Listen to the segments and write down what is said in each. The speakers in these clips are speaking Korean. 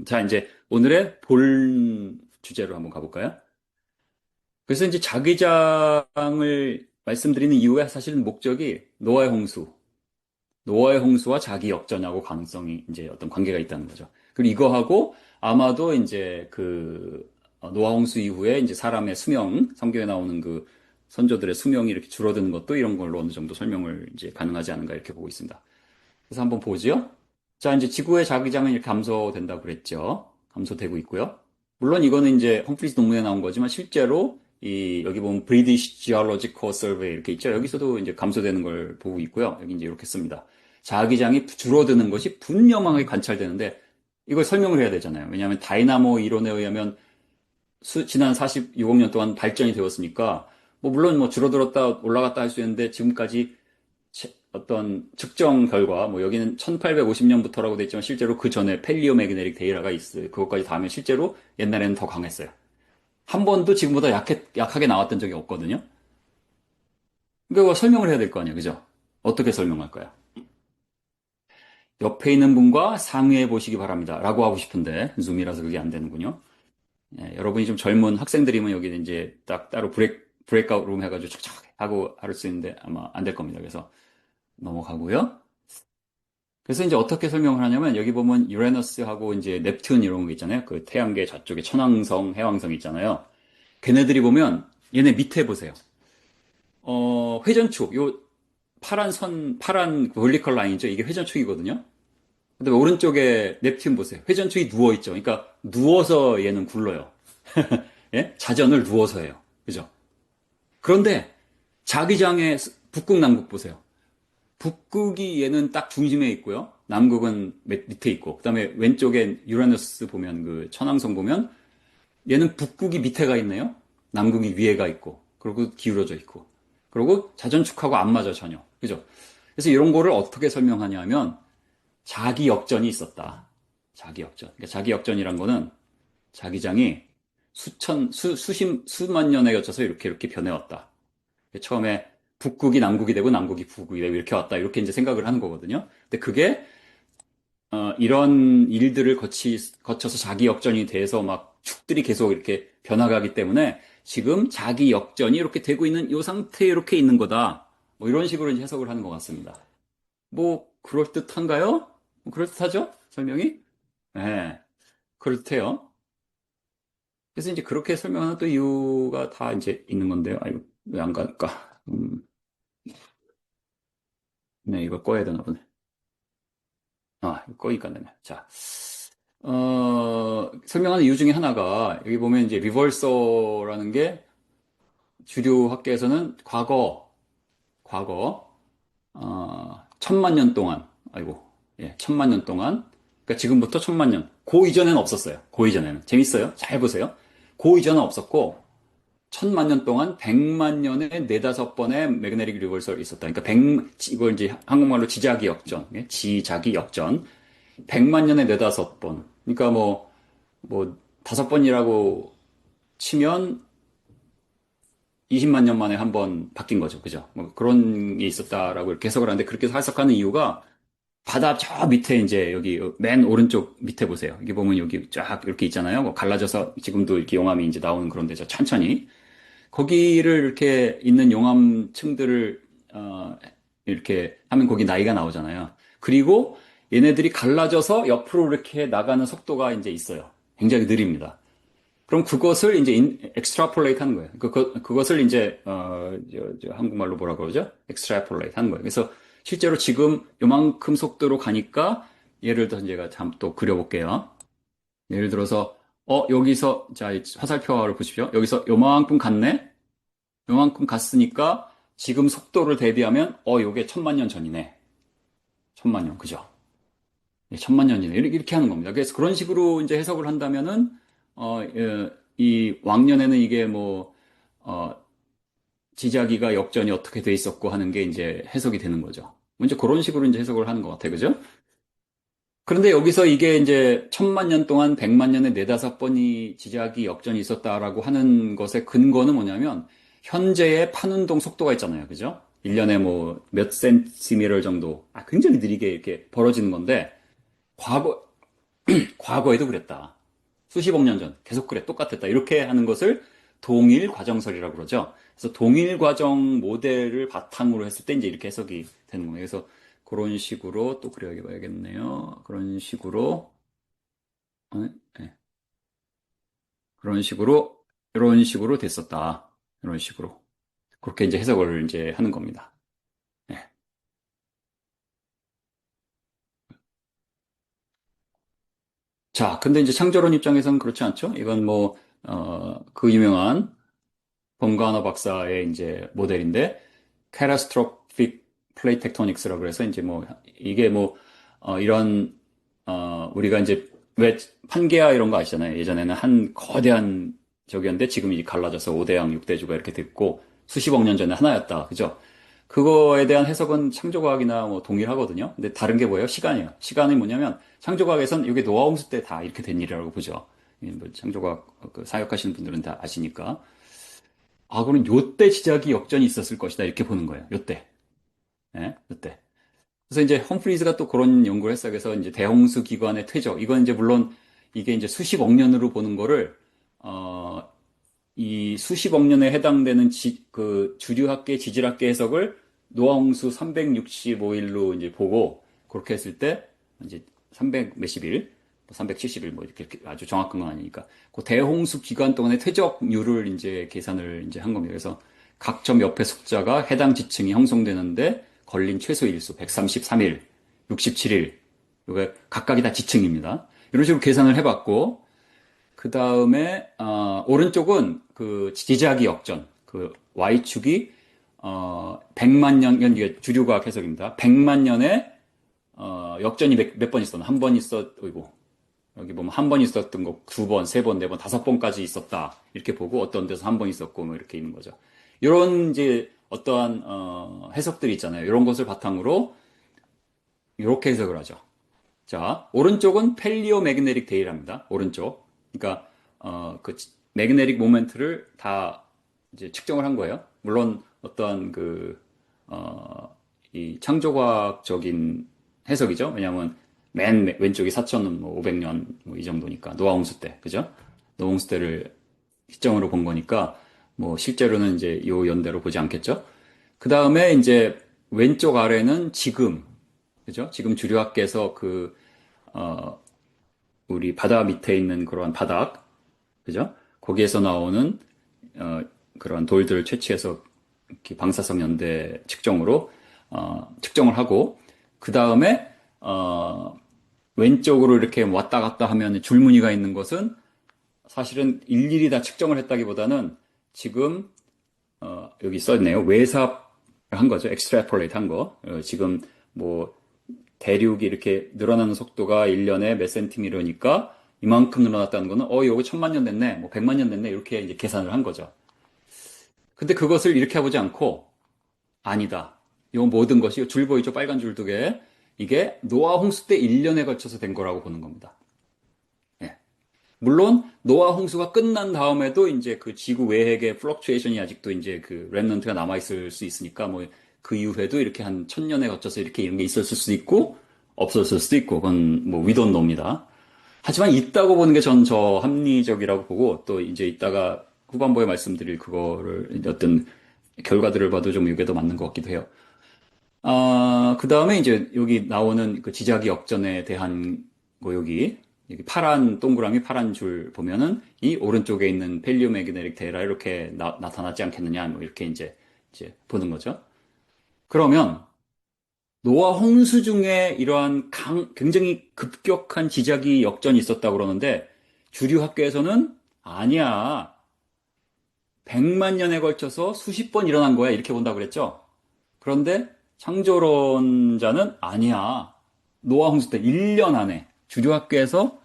자, 이제 오늘의 본 주제로 한번 가볼까요? 그래서 이제 자기장을 말씀드리는 이유의 사실은 목적이 노아의 홍수와 자기 역전하고 가능성이 이제 어떤 관계가 있다는 거죠. 그리고 이거하고 아마도 이제 노아 홍수 이후에 이제 사람의 성경에 나오는 그 선조들의 수명이 이렇게 줄어드는 것도 이런 걸로 어느 정도 설명을 이제 가능하지 않은가 이렇게 보고 있습니다. 그래서 한번 보죠. 자, 이제 지구의 자기장은 이렇게 감소된다고 그랬죠. 감소되고 있고요. 물론 이거는 이제 험프리스 논문에 나온 거지만 실제로 여기 보면 British Geological Survey 이렇게 있죠. 여기서도 이제 감소되는 걸 보고 있고요. 여기 이제 이렇게 씁니다. 자기장이 줄어드는 것이 분명하게 관찰되는데 이걸 설명을 해야 되잖아요. 왜냐하면 다이나모 이론에 의하면 지난 46억 년 동안 발전이 되었으니까 뭐 물론 뭐 줄어들었다 올라갔다 할 수 있는데 지금까지 어떤 측정 결과, 뭐 여기는 1850년부터라고 돼 있지만 실제로 그 전에 펠리오 매그네틱 데이터가 있어요. 그것까지 다 하면 실제로 옛날에는 더 강했어요. 한 번도 지금보다 약하게 나왔던 적이 없거든요. 그러니까 설명을 해야 될 거 아니에요. 그죠? 어떻게 설명할까요? 옆에 있는 분과 상의해 보시기 바랍니다. 라고 하고 싶은데, 줌이라서 그게 안 되는군요. 예, 여러분이 좀 젊은 학생들이면 여기 이제 딱 따로 브레이크아웃 룸 해가지고 척척 하고 할 수 있는데 아마 안 될 겁니다. 그래서 넘어가고요. 그래서 이제 어떻게 설명을 하냐면 여기 보면 유레너스하고 이제 넵튠 이런 거 있잖아요. 그 태양계 저쪽에 천왕성, 해왕성 있잖아요. 걔네들이 보면 얘네 밑에 보세요. 회전축, 요 파란 vertical 라인이죠. 이게 회전축이거든요. 근데 오른쪽에 넵튠 보세요. 회전축이 누워 있죠. 그러니까 누워서 얘는 굴러요. 예? 자전을 누워서 해요. 그죠? 그런데 자기장의 북극 남극 보세요. 북극이 얘는 딱 중심에 있고요. 남극은 밑에 있고, 그다음에 왼쪽에 유라너스 보면 그 천왕성 보면 얘는 북극이 밑에가 있네요. 남극이 위에가 있고, 그리고 기울어져 있고, 그리고 자전축하고 안 맞아 전혀. 그죠? 그래서 이런 거를 어떻게 설명하냐면 자기 역전이 있었다. 자기 역전. 그러니까 자기 역전이란 거는 자기장이 수만 년에 걸쳐서 이렇게 변해왔다. 처음에 북극이 남극이 되고 남극이 북극이 되고 이렇게 왔다. 이렇게 이제 생각을 하는 거거든요. 근데 그게 이런 일들을 거쳐서 자기 역전이 돼서 막 축들이 계속 이렇게 변화가기 때문에 지금 자기 역전이 이렇게 되고 있는 이 상태에 이렇게 있는 거다. 뭐 이런 식으로 이제 해석을 하는 것 같습니다. 뭐 그럴듯한가요? 뭐 그럴듯하죠? 설명이? 네, 그럴듯해요. 그래서 이제 그렇게 설명하는 또 이유가 다 이제 있는 건데요. 아, 이거 왜 안 갈까? 네, 이거 꺼야 되나 보네. 아, 이거 꺼니까 되네. 자, 설명하는 이유 중에 하나가 여기 보면 이제 리버설라는 게 주류 학계에서는 과거, 천만 년 동안, 아이고, 예, 천만 년 동안, 그러니까 지금부터 천만 년, 그 이전에는 없었어요. 그 이전에는. 재밌어요? 잘 보세요. 그 이전은 없었고, 천만 년 동안 백만 년에 네다섯 번의 매그네틱 리버설이 있었다. 그러니까 이걸 이제 한국말로 지자기 역전, 예? 지자기 역전. 백만 년에 네다섯 번. 그러니까 다섯 번이라고 치면 20만 년 만에 한 번 바뀐 거죠. 그죠? 뭐 그런 게 있었다라고 이렇게 해석을 하는데 그렇게 해석하는 이유가 바다 저 밑에 이제 여기 맨 오른쪽 밑에 보세요. 여기 보면 여기 쫙 이렇게 있잖아요. 뭐 갈라져서 지금도 이렇게 용암이 이제 나오는 그런 데죠. 천천히. 거기를 이렇게 있는 용암층들을 이렇게 하면 거기 나이가 나오잖아요. 그리고 얘네들이 갈라져서 옆으로 이렇게 나가는 속도가 이제 있어요. 굉장히 느립니다. 그럼 그것을 이제 extrapolate 하는 거예요. 그것을 이제 한국말로 뭐라 그러죠? extrapolate 하는 거예요. 그래서 실제로 지금 요만큼 속도로 가니까 예를 들어서 제가 잠 또 그려볼게요. 예를 들어서 여기서 자, 이 화살표를 보십시오. 여기서 요만큼 갔네. 요만큼 갔으니까 지금 속도를 대비하면 요게 천만 년 전이네. 천만 년, 그죠? 예, 천만 년이네. 이렇게 하는 겁니다. 그래서 그런 식으로 이제 해석을 한다면은 이 왕년에는 이게 어, 지자기가 역전이 어떻게 돼 있었고 하는 게 이제 해석이 되는 거죠. 이제 그런 식으로 이제 해석을 하는 것 같아요. 그죠? 그런데 여기서 이게 이제 천만 년 동안 백만 년에 네다섯 번이 지자기 역전이 있었다라고 하는 것의 근거는 뭐냐면 현재의 판운동 속도가 있잖아요. 그죠? 1년에 뭐 몇 센티미터 정도, 굉장히 느리게 이렇게 벌어지는 건데 과거, 과거에도 그랬다. 수십억 년 전 계속 그래 똑같았다. 이렇게 하는 것을 동일 과정설이라고 그러죠. 그래서 동일 과정 모델을 바탕으로 했을 때 이제 이렇게 해석이 되는 거예요. 그래서 그런 식으로 또 그려 봐야겠네요. 그런 식으로 네. 그런 식으로 이런 식으로 됐었다. 이런 식으로 그렇게 이제 해석을 이제 하는 겁니다. 네. 자, 근데 이제 창조론 입장에서는 그렇지 않죠? 이건 뭐, 그 유명한 범가너 박사의 이제 모델인데, catastrophic plate tectonics라고 해서 이제 뭐, 이게 뭐, 이런, 우리가 이제 왜 판게아 이런 거 아시잖아요. 예전에는 한 거대한 적이었는데 지금 이제 갈라져서 5대양 6대주가 이렇게 됐고, 수십억 년 전에 하나였다. 그죠? 그거에 대한 해석은 창조과학이나 뭐 동일하거든요. 근데 다른 게 뭐예요? 시간이에요. 시간이 뭐냐면 창조과학에선 이게 노아 홍수 때 다 이렇게 된 일이라고 보죠. 뭐 창조과학 그 사역하시는 분들은 다 아시니까. 아, 그럼 요때 지자기 역전이 있었을 것이다. 이렇게 보는 거예요. 요때. 예? 요때. 그래서 이제 험프리즈가 또 그런 연구를 했어요. 그래서 이제 대홍수 기관의 퇴적. 이건 이제 물론 이게 이제 수십억 년으로 보는 거를 어, 이 수십억 년에 해당되는 그 주류학계, 지질학계 해석을 노아홍수 365일로 이제 보고 그렇게 했을 때 이제 300 몇십 일, 370일 뭐 이렇게 아주 정확한 건 아니니까 그 대홍수 기간 동안의 퇴적률을 이제 계산을 이제 한 겁니다. 그래서 각 점 옆에 숫자가 해당 지층이 형성되는데 걸린 최소 일수 133일, 67일. 이게 각각이 다 지층입니다. 이런 식으로 계산을 해봤고 그 다음에 오른쪽은 그 지지하기 역전, 그 Y축이 100만 년, 이게 주류과학 해석입니다. 100만 년에 역전이 몇 번 있었나? 한 번 어이고 여기 보면 한 번 있었던 거 두 번, 세 번, 네 번, 다섯 번까지 있었다. 이렇게 보고 어떤 데서 한 번 있었고 뭐 이렇게 있는 거죠. 이런 이제 어떠한 해석들이 있잖아요. 이런 것을 바탕으로 이렇게 해석을 하죠. 자, 오른쪽은 펠리오 매그네틱 데이랍니다. 오른쪽. 그러니까 그 매그네틱 모멘트를 다 이제 측정을 한 거예요. 물론 어떤 이 창조과학적인 해석이죠. 왜냐하면 맨 왼쪽이 4,500년 뭐 이 정도니까 노아홍수 때, 그죠? 노아홍수 때를 시점으로 본 거니까 뭐 실제로는 이제 요 연대로 보지 않겠죠. 그 다음에 이제 왼쪽 아래는 지금, 그죠? 지금 주류학계에서 우리 바다 밑에 있는 그러한 바닥, 그죠? 거기에서 나오는 어, 그런 돌들을 채취해서 이렇게 방사성 연대 측정으로 측정을 하고 그 다음에 왼쪽으로 이렇게 왔다 갔다 하면 줄무늬가 있는 것은 사실은 일일이 다 측정을 했다기보다는 지금 여기 써있네요. 외삽을 한 거죠. extrapolate 한 거. 지금 뭐 대륙이 이렇게 늘어나는 속도가 1년에 몇 센티미터니까 이만큼 늘어났다는 거는 요거 1,000만 년 됐네. 뭐 100만 년 됐네. 이렇게 이제 계산을 한 거죠. 근데 그것을 이렇게 해보지 않고 아니다. 이 모든 것이 줄 보이죠? 빨간 줄 두 개. 이게 노아 홍수 때 1년에 걸쳐서 된 거라고 보는 겁니다. 예. 물론 노아 홍수가 끝난 다음에도 이제 그 지구 외핵의 플럭추에이션이 아직도 이제 그 렘넌트가 남아 있을 수 있으니까 뭐 그 이후에도 이렇게 한 1,000년에 거쳐서 이렇게 이런 게 있었을 수도 있고 없었을 수도 있고 그건 뭐 위돈 놉니다. 하지만 있다고 보는 게 전 저 합리적이라고 보고 또 이제 이따가 후반부에 말씀드릴 그거를 어떤 결과들을 봐도 좀 이게 더 맞는 것 같기도 해요. 그 다음에 이제 여기 나오는 그 지자기 역전에 대한 거 여기 파란 동그라미 파란 줄 보면은 이 오른쪽에 있는 펠리오매그네릭 데이라 이렇게 나타나지 않겠느냐 뭐 이렇게 이제 보는 거죠. 그러면 노아 홍수 중에 이러한 굉장히 급격한 지자기 역전이 있었다고 그러는데 주류 학계에서는 아니야. 100만 년에 걸쳐서 수십 번 일어난 거야. 이렇게 본다고 그랬죠. 그런데 창조론자는 아니야. 노아 홍수 때 1년 안에 주류 학계에서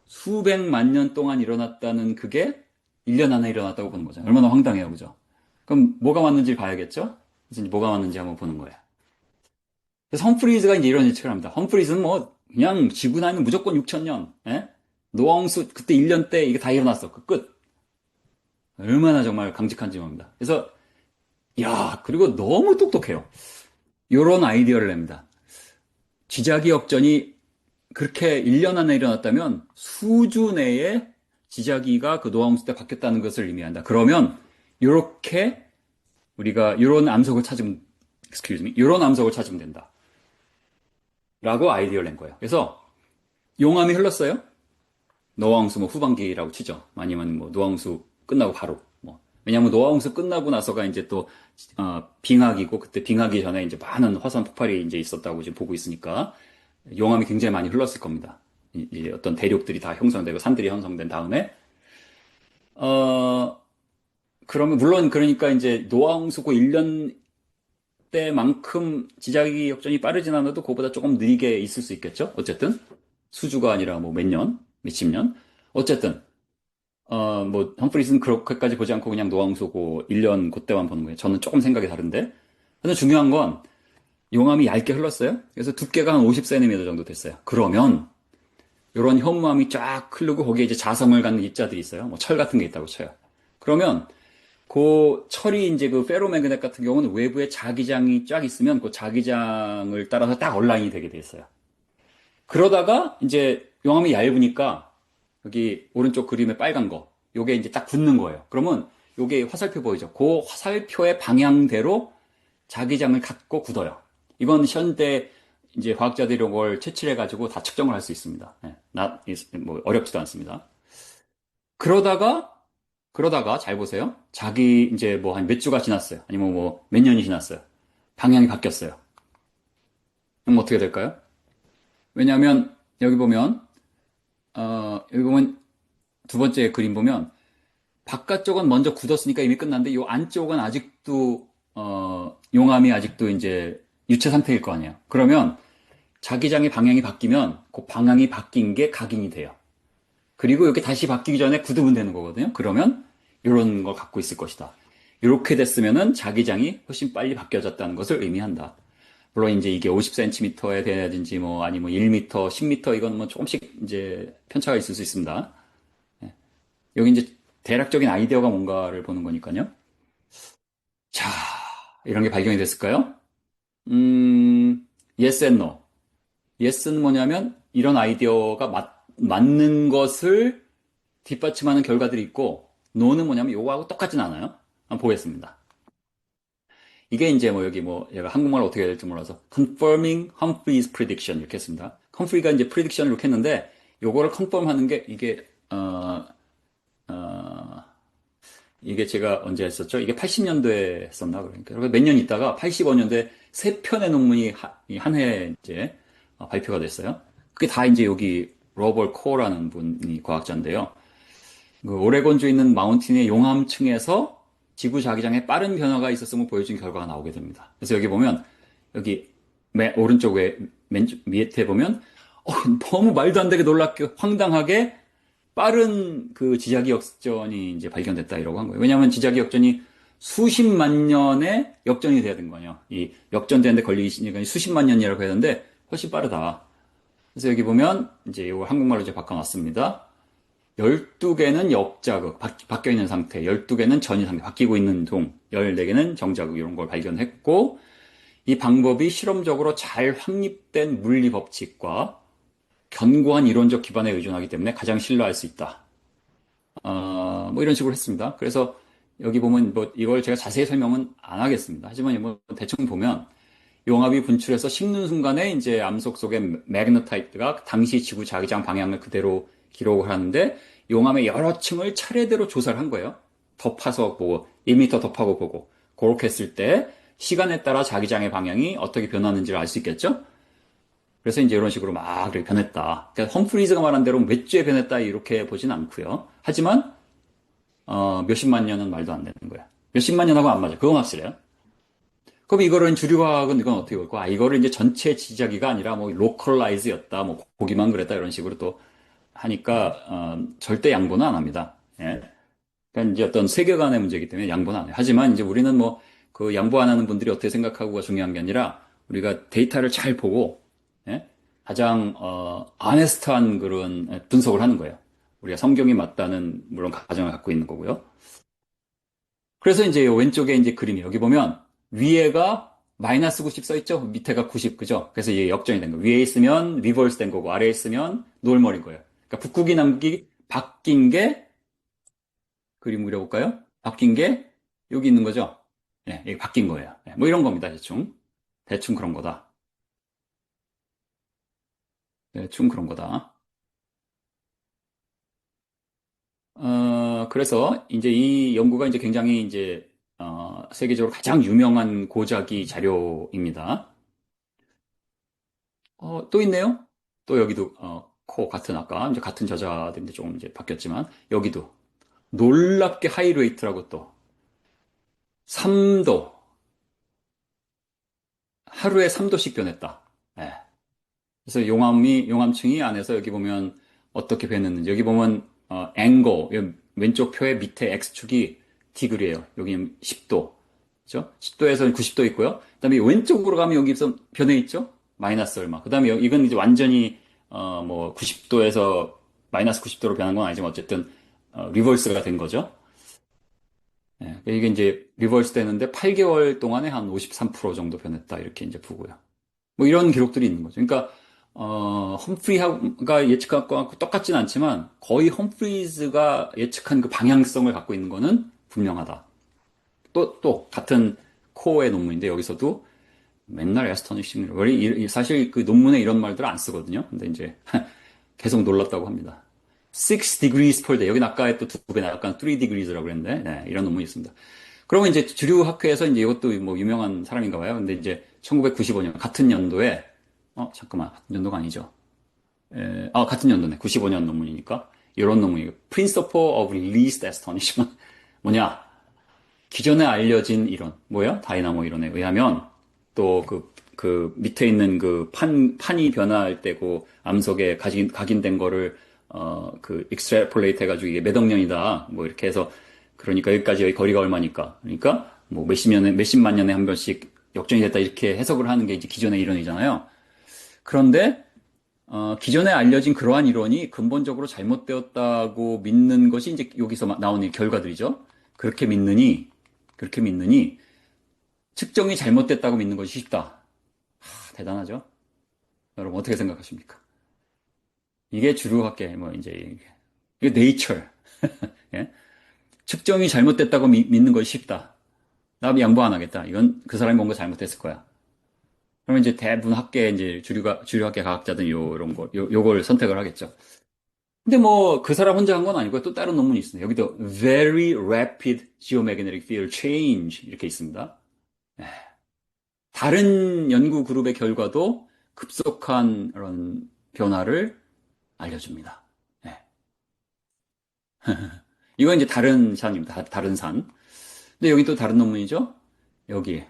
수백만 년 동안 일어났다는 그게 1년 안에 일어났다고 보는 거죠. 얼마나 황당해요. 그죠? 그럼 뭐가 맞는지 봐야겠죠? 그래서 이제 뭐가 맞는지 한번 보는 거예요. 그래서 험프리즈가 이제 이런 예측을 합니다. 험프리즈는 뭐 그냥 지구 나이는 무조건 6천 년. 예? 노홍수 그때 1년 때 이게 다 일어났어. 그 끝. 얼마나 정말 강직한지 봅니다. 그래서 야 그리고 너무 똑똑해요. 요런 아이디어를 냅니다. 지자기 역전이 그렇게 1년 안에 일어났다면 수주 내에 지자기가 그 노아홍수 때 바뀌었다는 것을 의미한다. 그러면 이렇게 우리가 이런 암석을 찾으면, excuse me, 이런 암석을 찾으면 된다. 라고 아이디어를 낸 거예요. 그래서 용암이 흘렀어요. 노아홍수 뭐 후반기라고 치죠. 아니면 뭐 노아홍수 끝나고 바로 뭐. 왜냐하면 노아홍수 끝나고 나서가 이제 또 빙하기고 그때 빙하기 전에 이제 많은 화산 폭발이 이제 있었다고 지금 보고 있으니까 용암이 굉장히 많이 흘렀을 겁니다. 이제 어떤 대륙들이 다 형성되고 산들이 형성된 다음에 어 그러면 물론 그러니까 이제 노아홍수고 1년 때만큼 지자기 역전이 빠르진 않아도 그거보다 조금 느리게 있을 수 있겠죠. 어쨌든 수주가 아니라 뭐 몇 년, 몇십 년. 어쨌든 뭐 험프리스는 그렇게까지 보지 않고 그냥 노아홍수고 1년 그때만 보는 거예요. 저는 조금 생각이 다른데. 근데 중요한 건 용암이 얇게 흘렀어요. 그래서 두께가 한 50cm 정도 됐어요. 그러면 이런 현무암이 쫙 흐르고 거기에 이제 자성을 갖는 입자들이 있어요. 뭐 철 같은 게 있다고 쳐요. 그러면 그 철이 이제 그 페로맹그넷 같은 경우는 외부에 자기장이 쫙 있으면 그 자기장을 따라서 딱 온라인이 되게 돼 있어요. 그러다가 이제 용암이 얇으니까 여기 오른쪽 그림의 빨간 거 요게 이제 딱 붙는 거예요. 그러면 요게 화살표 보이죠? 그 화살표의 방향대로 자기장을 갖고 굳어요. 이건 현대 이제 과학자들이 이런 걸 채취해 가지고 다 측정을 할 수 있습니다. 네, 뭐 어렵지도 않습니다. 그러다가 잘 보세요. 자기 이제 뭐 한 몇 주가 지났어요. 아니면 뭐 몇 년이 지났어요. 방향이 바뀌었어요. 그럼 어떻게 될까요? 왜냐하면 여기 보면 두 번째 그림 보면 바깥쪽은 먼저 굳었으니까 이미 끝났는데 이 안쪽은 아직도 용암이 아직도 이제 유체 상태일 거 아니에요. 그러면 자기장의 방향이 바뀌면 그 방향이 바뀐 게 각인이 돼요. 그리고 이렇게 다시 바뀌기 전에 굳으면 되는 거거든요. 그러면 이런 걸 갖고 있을 것이다. 이렇게 됐으면은 자기장이 훨씬 빨리 바뀌어졌다는 것을 의미한다. 물론 이제 이게 50cm에 되든지 뭐 아니면 1m, 10m 이건 뭐 조금씩 이제 편차가 있을 수 있습니다. 여기 이제 대략적인 아이디어가 뭔가를 보는 거니까요. 자, 이런 게 발견이 됐을까요? yes and no. yes는 뭐냐면 이런 아이디어가 맞는 것을 뒷받침하는 결과들이 있고 no는 뭐냐면 요거하고 똑같진 않아요. 한번 보겠습니다. 이게 이제 뭐 여기 뭐 얘가 한국말로 어떻게 해야 될지 몰라서 confirming Humphrey's prediction 이렇게 했습니다. 험프리가 이제 prediction을 이렇게 했는데 요거를 컨펌하는 게 어, 이게 제가 언제 했었죠? 이게 80년도에 했었나 그러니까 몇 년 있다가 85년도에 세 편의 논문이 한 해 이제 발표가 됐어요. 그게 다 이제 여기 로벌 코어라는 분이 과학자인데요. 그 오레곤주에 있는 마운틴의 용암층에서 지구 자기장에 빠른 변화가 있었음을 보여준 결과가 나오게 됩니다. 그래서 여기 보면 여기 오른쪽 맨 밑에 보면 너무 말도 안 되게 놀랍게 황당하게 빠른 그 지자기 역전이 이제 발견됐다 이러고 한 거예요. 왜냐하면 지자기 역전이 수십만 년의 역전이 돼야 된 거예요. 이 역전되는데 걸리기 시간이 수십만 년이라고 해야 되는데 훨씬 빠르다. 그래서 여기 보면 이제 이거 한국말로 이제 바꿔놨습니다. 12개는 역자극, 바뀌어 있는 상태, 12개는 전이 상태, 바뀌고 있는 동, 14개는 정자극, 이런 걸 발견했고, 이 방법이 실험적으로 잘 확립된 물리 법칙과 견고한 이론적 기반에 의존하기 때문에 가장 신뢰할 수 있다. 뭐 이런 식으로 했습니다. 그래서 여기 보면 뭐 이걸 제가 자세히 설명은 안 하겠습니다. 하지만 뭐 대충 보면 용암이 분출해서 식는 순간에 이제 암석 속의 매그너타이트가 당시 지구 자기장 방향을 그대로 기록을 하는데 용암의 여러 층을 차례대로 조사를 한 거예요. 덮어서 보고 1m 덮하고 보고 그렇게 했을 때 시간에 따라 자기장의 방향이 어떻게 변하는지를 알 수 있겠죠? 그래서 이제 이런 식으로 막 이렇게 변했다. 그러니까 험프리즈가 말한 대로 몇 주에 변했다 이렇게 보진 않고요. 하지만 몇십만 년은 말도 안 되는 거야. 몇십만 년하고 안 맞아. 그건 확실해요. 그럼 이거를 주류과학은 이건 어떻게 볼까? 이거를 이제 전체 지자기가 아니라 뭐 로컬라이즈였다, 뭐 보기만 그랬다 이런 식으로 또 하니까 절대 양보는 안 합니다. 예. 그러니까 이제 어떤 세계관의 문제이기 때문에 양보는 안 해요. 하지만 이제 우리는 뭐 그 양보 안 하는 분들이 어떻게 생각하고가 중요한 게 아니라 우리가 데이터를 잘 보고 예? 가장 아네스트한 그런 분석을 하는 거예요. 우리가 성경이 맞다는 물론 가정을 갖고 있는 거고요. 그래서 이제 왼쪽에 이제 그림이 여기 보면 위에가 마이너스 90 써 있죠? 밑에가 90, 그죠? 그래서 이게 역전이 된 거예요. 위에 있으면 리버스 된 거고, 아래에 있으면 노멀인 거예요. 그러니까 북극이 남극이 바뀐 게, 그림 그려볼까요? 바뀐 게 여기 있는 거죠? 예, 이게 바뀐 거예요. 예, 뭐 이런 겁니다, 대충. 대충 그런 거다. 대충 그런 거다. 그래서 이제 이 연구가 이제 굉장히 이제, 세계적으로 가장 유명한 고자기 자료입니다. 또 있네요? 또 여기도, 코 같은 아까, 이제 같은 저자들인데 조금 이제 바뀌었지만, 여기도 놀랍게 하이레이트라고 또, 3도, 하루에 3도씩 변했다. 예. 그래서 용암층이 안에서 여기 보면 어떻게 변했는지, 여기 보면, 앵글, 왼쪽 표의 밑에 X축이 디그리예요. 여기 10도. 그죠? 10도에서 90도 있고요. 그다음에 왼쪽으로 가면 여기서 변해 있죠? 마이너스 얼마. 그다음에 이건 이제 완전히 뭐 90도에서 마이너스 90도로 변한 건 아니지만 어쨌든 리버스가 된 거죠. 예, 이게 이제 리버스 되는데 8개월 동안에 한 53% 정도 변했다 이렇게 이제 보고요. 뭐 이런 기록들이 있는 거죠. 그러니까 험프리가 예측한 거하고 똑같진 않지만 거의 험프리즈가 예측한 그 방향성을 갖고 있는 거는 분명하다. 또 같은 코어의 논문인데 여기서도 맨날 애스토니싱 사실 그 논문에 이런 말들을 안 쓰거든요. 근데 이제 계속 놀랐다고 합니다. 6 degrees per day. 여긴 아까 또 두 배나 약간 3 degrees라고 그랬는데 네, 이런 논문이 있습니다. 그러면 이제 주류 학회에서 이제 이것도 뭐 유명한 사람인가 봐요. 근데 이제 1995년 같은 연도에 잠깐만 같은 연도가 아니죠. 같은 연도네. 95년 논문이니까 이런 논문이 Principle of Least Astonishment 뭐냐? 기존에 알려진 이론, 뭐야? 다이나모 이론에 의하면 또 그 밑에 있는 그 판이 변화할 때고 암석에 각인된 거를 그 익스트래폴레이트 해가지고 이게 몇 억 년이다. 뭐 이렇게 해서 그러니까 여기까지 거리가 얼마니까. 그러니까 뭐 몇십만 년에 한 번씩 역전이 됐다 이렇게 해석을 하는 게 이제 기존의 이론이잖아요. 그런데 기존에 알려진 그러한 이론이 근본적으로 잘못되었다고 믿는 것이 이제 여기서 나오는 결과들이죠. 그렇게 믿느니, 그렇게 믿느니, 측정이 잘못됐다고 믿는 것이 쉽다. 대단하죠? 여러분, 어떻게 생각하십니까? 이게 주류학계, 뭐, 이게 네이처. 예? 측정이 잘못됐다고 믿는 것이 쉽다. 나 양보 안 하겠다. 이건 그 사람이 뭔가 잘못했을 거야. 그러면 이제 대부분 학계, 이제 주류학계 과학자들은 요걸 선택을 하겠죠. 근데 뭐 그 사람 혼자 한 건 아니고 또 다른 논문이 있습니다. 여기도 very rapid geomagnetic field change 이렇게 있습니다. 다른 연구 그룹의 결과도 급속한 그런 변화를 알려줍니다. 네. 이건 이제 다른 산입니다. 다른 산. 근데 여기 또 다른 논문이죠. 여기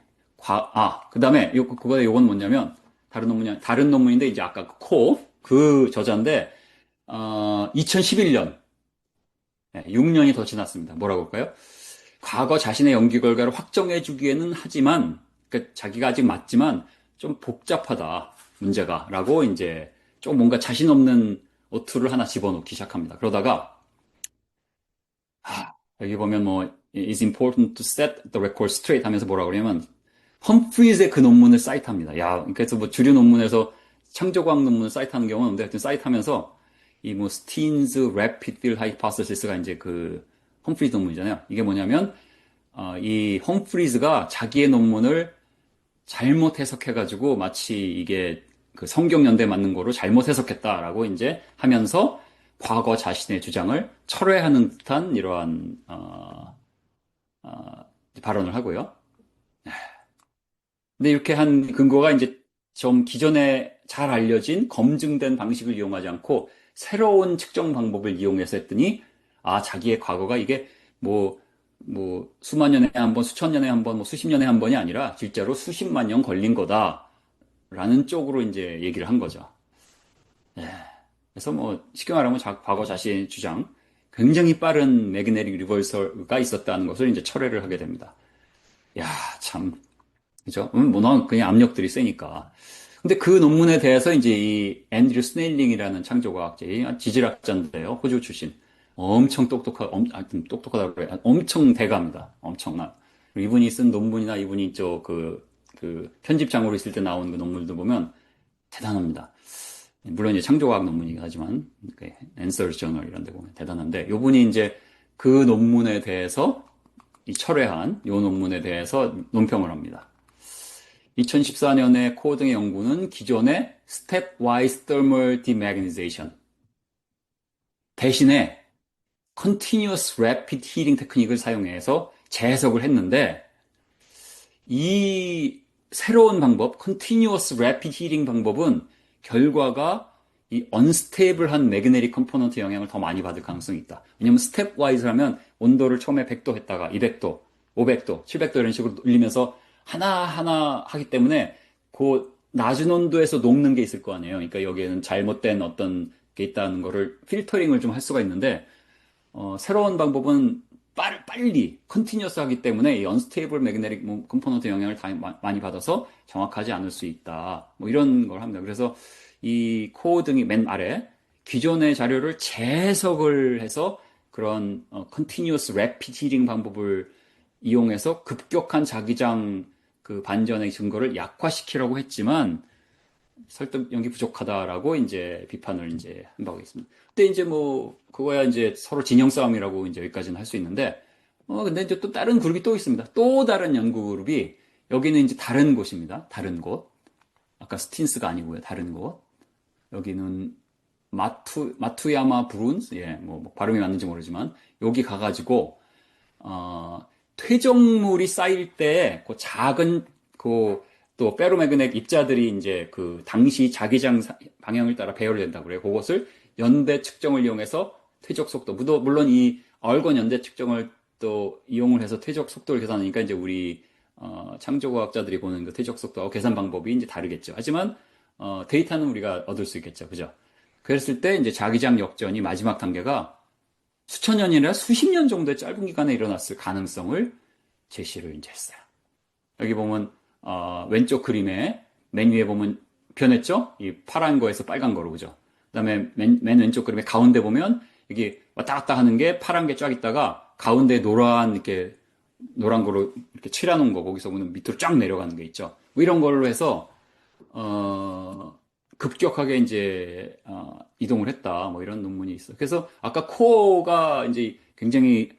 그다음에 요건 뭐냐면 다른 논문인데 이제 아까 그 저자인데 2011년 6년이 더 지났습니다. 뭐라고 할까요? 과거 자신의 연구 결과를 확정해 주기에는 하지만, 그러니까 자기가 아직 맞지만 좀 복잡하다, 문제가. 라고 이제 좀 뭔가 자신 없는 어투를 하나 집어넣기 시작합니다. 그러다가, 여기 보면 뭐, is important to set the record straight 하면서 뭐라고 그러냐면, 험프리즈의 그 논문을 사이트합니다. 야, 그래서 뭐 주류 논문에서 창조과학 논문을 사이트하는 경우는 없는데 하여튼 사이트하면서 이 뭐 스틴즈 래피드 필드 하이포테시스가 이제 그 험프리즈 논문이잖아요. 이게 뭐냐면 이 험프리즈가 자기의 논문을 잘못 해석해가지고 마치 이게 그 성경연대에 맞는 거로 잘못 해석했다라고 이제 하면서 과거 자신의 주장을 철회하는 듯한 이러한 발언을 하고요. 근데 이렇게 한 근거가 이제 좀 기존에 잘 알려진 검증된 방식을 이용하지 않고 새로운 측정 방법을 이용해서 했더니 자기의 과거가 이게 수만 년에 한 번, 수천 년에 한 번, 뭐 수십 년에 한 번이 아니라 실제로 수십만 년 걸린 거다라는 쪽으로 이제 얘기를 한 거죠. 예. 그래서 뭐 쉽게 말하면 과거 자신의 주장, 굉장히 빠른 매그네틱 리버설가 있었다는 것을 이제 철회를 하게 됩니다. 야, 참 그죠? 난 그냥 압력들이 세니까. 근데 그 논문에 대해서 이제 이 앤드류 스네일링이라는 창조과학자, 지질학자인데요. 호주 출신. 엄청 좀 똑똑하다고 그래요. 엄청 대가입니다. 엄청난. 이분이 쓴 논문이나 이분이 그 편집장으로 있을 때 나온 그 논문들 보면 대단합니다. 물론 이제 창조과학 논문이긴 하지만 앤서 저널 이런 데 보면 대단한데 요분이 이제 그 논문에 대해서 이 철회한 요 논문에 대해서 논평을 합니다. 2014년에 코어 등의 연구는 기존의 Stepwise Thermal Demagnetization 대신에 Continuous Rapid Heating 테크닉을 사용해서 재해석을 했는데 이 새로운 방법, Continuous Rapid Heating 방법은 결과가 이 언스테이블한 매그네틱 컴포넌트 영향을 더 많이 받을 가능성이 있다. 왜냐면 스텝와이즈 하면 온도를 처음에 100도 했다가 200도, 500도, 700도 이런 식으로 올리면서 하나하나 하기 때문에 그 낮은 온도에서 녹는 게 있을 거 아니에요. 그러니까 여기에는 잘못된 어떤 게 있다는 거를 필터링을 좀 할 수가 있는데 새로운 방법은 빨리 컨티뉴어스 하기 때문에 이 언스테이블 매그네틱 컴포넌트 영향을 많이 받아서 정확하지 않을 수 있다. 뭐 이런 걸 합니다. 그래서 이 코어 등이 맨 아래 기존의 자료를 재해석을 해서 그런 컨티뉴어스 래피드 힐링 방법을 이용해서 급격한 자기장 그 반전의 증거를 약화시키려고 했지만 설득력이 부족하다라고 이제 비판을 이제 한 바가 있습니다. 근데 이제 뭐 그거야 이제 서로 진영 싸움이라고 이제 여기까지는 할 수 있는데 근데 이제 또 다른 그룹이 또 있습니다. 또 다른 연구 그룹이 여기는 이제 다른 곳입니다. 다른 곳. 아까 스틴스가 아니고요. 다른 곳. 여기는 마투야마 브룬스 뭐 발음이 맞는지 모르지만 여기 가가지고 퇴적물이 쌓일 때 그 작은 그 또 페로매그넷 입자들이 이제 그 당시 자기장 방향을 따라 배열된다고 그래요. 그것을 연대 측정을 이용해서 퇴적 속도, 물론 이 얼건 연대 측정을 또 이용을 해서 퇴적 속도를 계산하니까 이제 우리 창조과학자들이 보는 그 퇴적 속도하고 계산 방법이 이제 다르겠죠. 하지만 데이터는 우리가 얻을 수 있겠죠. 그죠? 그랬을 때 이제 자기장 역전이 마지막 단계가 수천 년이 아니라 수십 년 정도의 짧은 기간에 일어났을 가능성을 제시를 이제 했어요. 여기 보면 왼쪽 그림에 맨 위에 보면 변했죠? 이 파란 거에서 빨간 거로 그죠? 그다음에 맨 왼쪽 그림에 가운데 보면 여기 왔다 갔다 하는 게 파란 게 쫙 있다가 가운데 노란 거로 이렇게 칠해놓은 거 거기서 보면 밑으로 쫙 내려가는 게 있죠. 뭐 이런 걸로 해서 급격하게 이제 이동을 했다. 뭐 이런 논문이 있어. 그래서 아까 코어가 이제 굉장히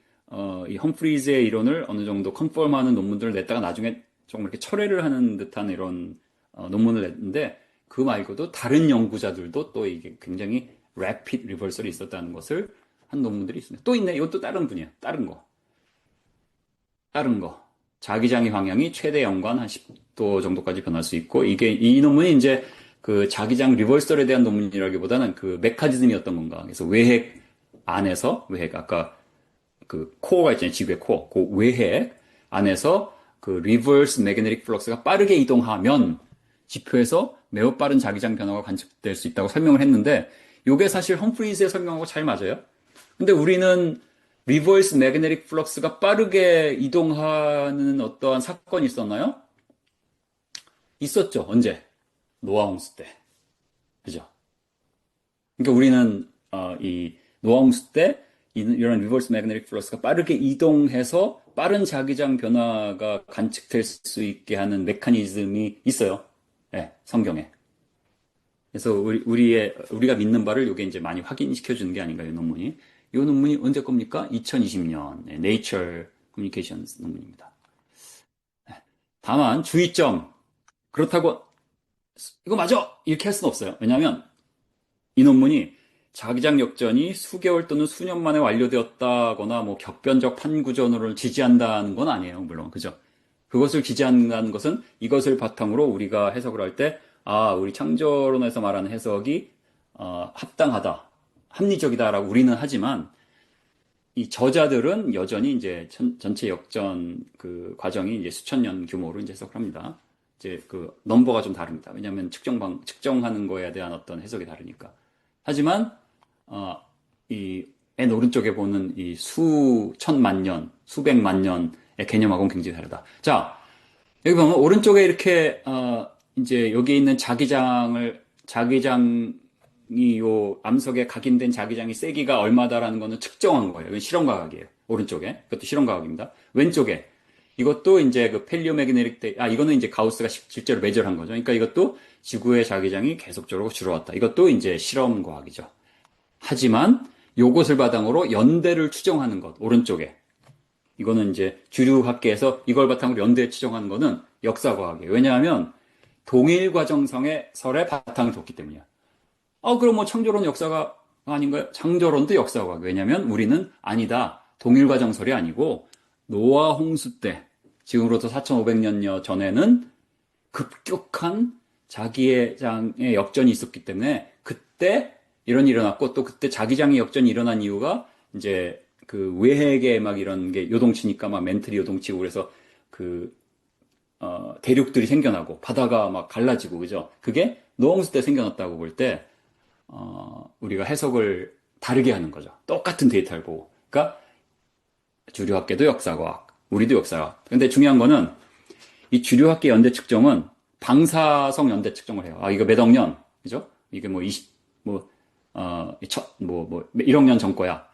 이 험프리즈의 이론을 어느 정도 컨펌하는 논문들을 냈다가 나중에 조금 이렇게 철회를 하는 듯한 이런 논문을 냈는데 그 말고도 다른 연구자들도 또 이게 굉장히 래피드 리버설이 있었다는 것을 한 논문들이 있습니다. 또 있네. 이것도 다른 분이에요. 다른 거. 자기장의 방향이 최대 연관 한 10도 정도까지 변할 수 있고 이 논문이 이제 그 자기장 리버설에 대한 논문이라기보다는 그 메커니즘이었던 건가. 그래서 외핵 아까 그 코어가 있잖아요. 지구의 코어. 그 외핵 안에서 그 리버스 매그네틱 플럭스가 빠르게 이동하면 지표에서 매우 빠른 자기장 변화가 관측될 수 있다고 설명을 했는데 이게 사실 험프리즈의 설명하고 잘 맞아요. 근데 우리는 리버스 매그네틱 플럭스가 빠르게 이동하는 어떠한 사건이 있었나요? 있었죠. 언제? 노아 홍수 때. 그죠? 그러니까 우리는 이 노아 홍수 때 이런 리버스 매그네틱 플러스가 빠르게 이동해서 빠른 자기장 변화가 관측될 수 있게 하는 메커니즘이 있어요. 네, 성경에. 그래서 우리가 믿는 바를 이게 이제 많이 확인시켜 주는 게 아닌가, 이 논문이. 이 논문이 언제 겁니까? 2020년 Nature Communications 논문입니다. 다만 주의점. 그렇다고 이거 맞아! 이렇게 할 수는 없어요. 왜냐하면 이 논문이 자기장 역전이 수개월 또는 수년 만에 완료되었다거나 뭐 격변적 판구전을 지지한다는 건 아니에요. 물론 그죠? 그것을 지지한다는 것은 이것을 바탕으로 우리가 해석을 할 때 우리 창조론에서 말하는 해석이 합당하다, 합리적이다라고 우리는 하지만 이 저자들은 여전히 이제 전체 역전 그 과정이 이제 수천 년 규모로 이제 해석을 합니다. 이제 그 넘버가 좀 다릅니다. 왜냐하면 측정하는 거에 대한 어떤 해석이 다르니까. 하지만 이 맨 오른쪽에 보는 이 수천만 년, 수백만 년의 개념하고는 굉장히 다르다. 자, 여기 보면 오른쪽에 이렇게 이제 여기 있는 자기장이 요 암석에 각인된 자기장이 세기가 얼마다라는 거는 측정한 거예요. 이건 실험과학이에요. 오른쪽에. 그것도 실험과학입니다. 왼쪽에 이것도 이제 그 펠리오매그네틱 이거는 이제 가우스가 실제로 매절한 거죠. 그러니까 이것도 지구의 자기장이 계속적으로 줄어왔다. 이것도 이제 실험 과학이죠. 하지만 요것을 바탕으로 연대를 추정하는 것, 오른쪽에. 이거는 이제 주류학계에서 이걸 바탕으로 연대 추정하는 거는 역사과학이에요. 왜냐하면 동일과정성의 설에 바탕을 뒀기 때문이야. 그럼 뭐 창조론 역사가 아닌가요? 창조론도 역사과학. 왜냐하면 우리는 아니다. 동일과정설이 아니고 노아 홍수 때, 지금으로부터 4,500년여 전에는 급격한 자기장의 역전이 있었기 때문에 그때 이런 일이 일어났고 또 그때 자기장의 역전이 일어난 이유가 이제 그 외핵에 막 이런 게 요동치니까 막 멘틀이 요동치고 그래서 그 대륙들이 생겨나고 바다가 막 갈라지고 그죠? 그게 노홍수 때 생겨났다고 볼 때 우리가 해석을 다르게 하는 거죠. 똑같은 데이터를 보고. 그러니까 주류학계도 역사과학, 우리도 역사과학. 근데 중요한 거는 이 주류학계 연대 측정은 방사성 연대 측정을 해요. 이거 몇 억 년, 그죠? 이게 뭐 1억 년 전 거야.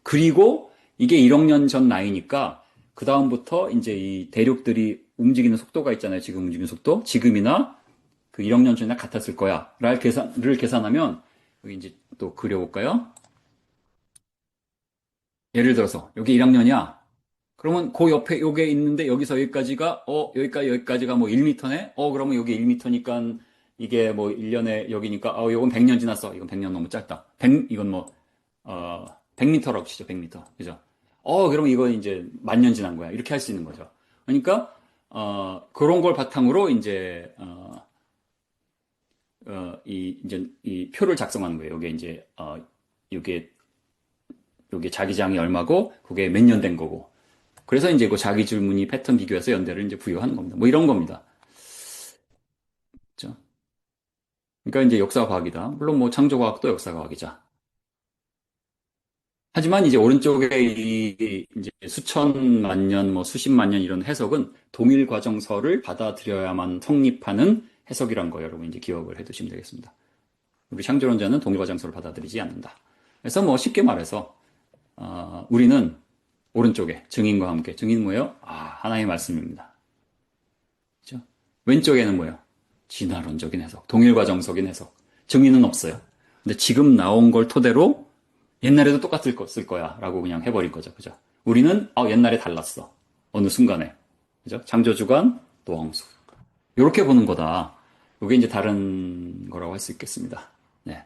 그리고 이게 1억 년 전 나이니까 그 다음부터 이제 이 대륙들이 움직이는 속도가 있잖아요. 지금 움직이는 속도. 지금이나 그 1억 년 전이나 같았을 거야. 를 계산하면 여기 이제 또 그려볼까요? 예를 들어서 여기 1학년이야. 그러면 그 옆에 요게 있는데 여기서 여기까지가 여기까지가 뭐 1m네. 그러면 여기 1m니까 이게 뭐 1년에 여기니까 요건 100년 지났어. 이건 100년 너무 짧다. 이건 뭐 100m라고 치죠. 100m. 그죠? 그러면 이건 이제 10,000년 지난 거야. 이렇게 할 수 있는 거죠. 그러니까 그런 걸 바탕으로 이제 이제 이 표를 작성하는 거예요. 요게 이제 요게 자기장이 얼마고 그게 몇 년 된 거고. 그래서 이제 그 자기 줄무늬 패턴 비교해서 연대를 이제 부여하는 겁니다. 뭐 이런 겁니다. 그렇죠? 그러니까 이제 역사과학이다. 물론 뭐 창조과학도 역사과학이자. 하지만 이제 오른쪽에 이제 수천만 년, 뭐 수십만 년 이런 해석은 동일 과정서를 받아들여야만 성립하는 해석이란 거 여러분 이제 기억을 해 두시면 되겠습니다. 우리 창조론자는 동일 과정서를 받아들이지 않는다. 그래서 뭐 쉽게 말해서 우리는 오른쪽에 증인과 함께 증인은 뭐예요? 하나의 말씀입니다. 그죠? 왼쪽에는 뭐예요? 진화론적인 해석, 동일과정적인 해석. 증인은 없어요. 근데 지금 나온 걸 토대로 옛날에도 똑같을 거야 라고 그냥 해버린 거죠. 그죠? 우리는 옛날에 달랐어. 어느 순간에. 그죠? 창조주관, 노홍수. 이렇게 보는 거다. 이게 이제 다른 거라고 할 수 있겠습니다. 네.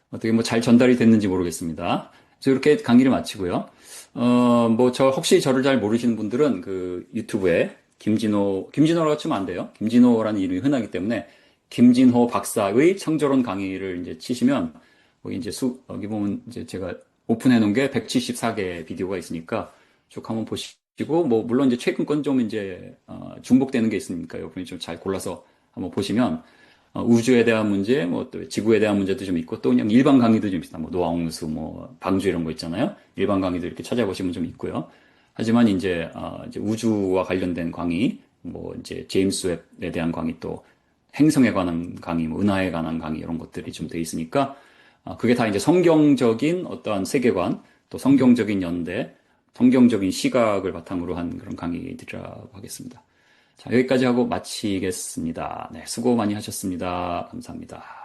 어떻게 뭐 잘 전달이 됐는지 모르겠습니다. 그래서 이렇게 강의를 마치고요. 혹시 저를 잘 모르시는 분들은 그 유튜브에 김진호라고 치면 안 돼요. 김진호라는 이름이 흔하기 때문에 김진호 박사의 창조론 강의를 이제 치시면 거기 이제 여기 보면 이제 제가 오픈해 놓은 게 174개 비디오가 있으니까 쭉 한번 보시고 물론 이제 최근 건 좀 이제 중복되는 게 있으니까 여러분이 좀 잘 골라서 한번 보시면 우주에 대한 문제, 또 지구에 대한 문제도 좀 있고, 또 그냥 일반 강의도 좀 있다. 노아홍수, 방주 이런 거 있잖아요. 일반 강의도 이렇게 찾아보시면 좀 있고요. 하지만 이제 우주와 관련된 강의, 이제 제임스 웹에 대한 강의, 또 행성에 관한 강의, 은하에 관한 강의 이런 것들이 좀 돼 있으니까, 그게 다 이제 성경적인 어떠한 세계관, 또 성경적인 연대, 성경적인 시각을 바탕으로 한 그런 강의들이라고 하겠습니다. 자, 여기까지 하고 마치겠습니다. 네, 수고 많이 하셨습니다. 감사합니다.